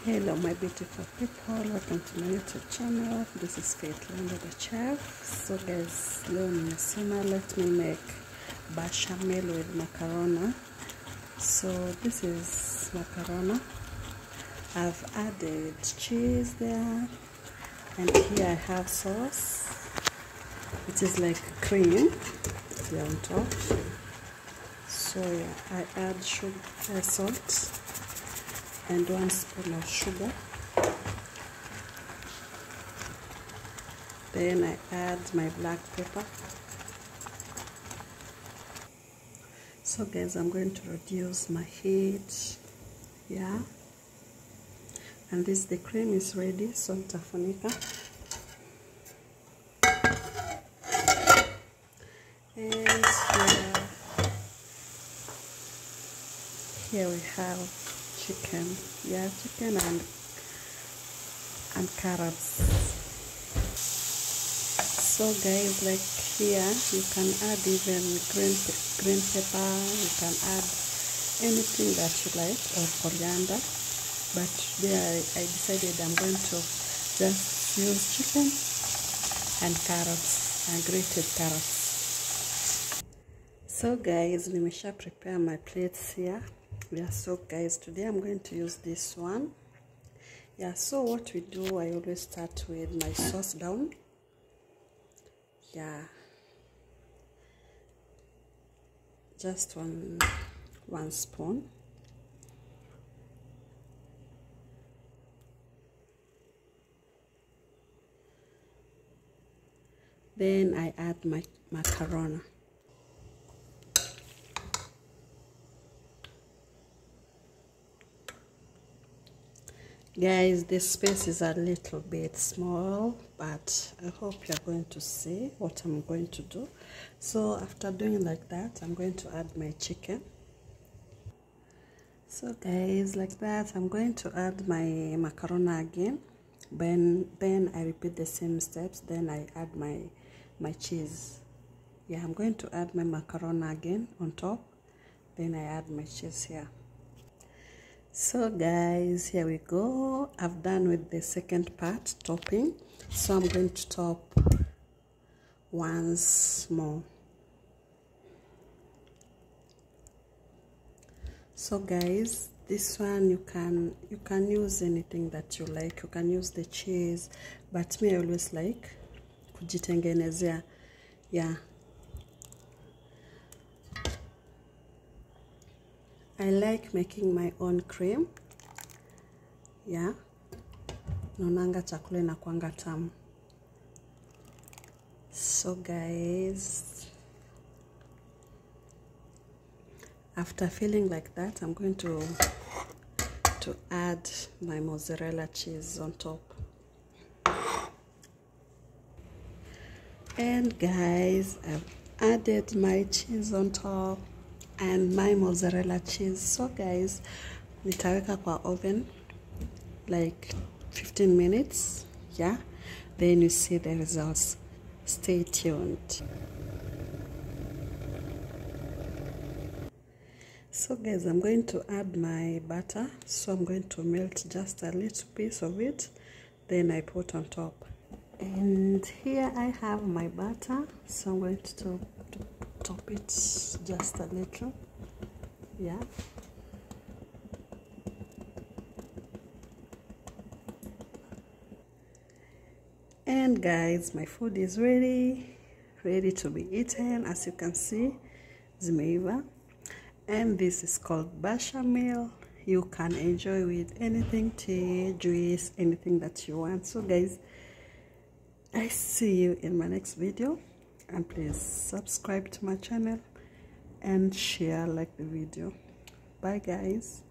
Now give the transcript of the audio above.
Hello my beautiful people, welcome to my YouTube channel. This is Faith Lando the chef. So guys, leo nimesema let me make bashameal with macaroni. So this is macaroni. I've added cheese there, and here I have sauce. It is like cream here on top. So yeah, I add sugar, salt, and 1 spoon of sugar. Then I add my black pepper. So guys, I'm going to reduce my heat. Yeah. And the cream is ready, so nitafunika. And here we have chicken. Yeah, chicken and carrots. So guys, like here you can add even green pepper, you can add anything that you like, or coriander, but today I decided I'm going to just use chicken and carrots and grated carrots. So guys, nimesha prepare my plates here. Yeah, so guys, today I'm going to use this one. Yeah, so what we do, I always start with my sauce down. Yeah, just one spoon. Then I add my macaroni. Guys, this space is a little bit small, but I hope you're going to see what I'm going to do. So after doing like that, I'm going to add my chicken. So guys, like that, I'm going to add my macaroni again. Then I repeat the same steps. Then I add my cheese. Yeah, I'm going to add my macaroni again on top. Then I add my cheese here. So guys, here we go. I've done with the second part, topping. So I'm going to top once more. So guys, this one you can use anything that you like. You can use the cheese, but me I always like kujitengenezea. Yeah, I like making my own cream. Yeah, nonanga chakula inakuanga tamu. So guys, after feeling like that, I'm going to add my mozzarella cheese on top. And guys, I've added my cheese on top and my mozzarella cheese. So guys, nitaweka kwa oven like 15 minutes. Yeah, then you see the results. Stay tuned. So guys, I'm going to add my butter. So I'm going to melt just a little piece of it, then I put on top. And here I have my butter, so I'm going to top it just a little. Yeah, and guys, my food is ready to be eaten. As you can see, zimeiva. And this is called bashameal. You can enjoy with anything, tea, juice, anything that you want. So guys, I see you in my next video, and please subscribe to my channel and share, like the video. Bye guys.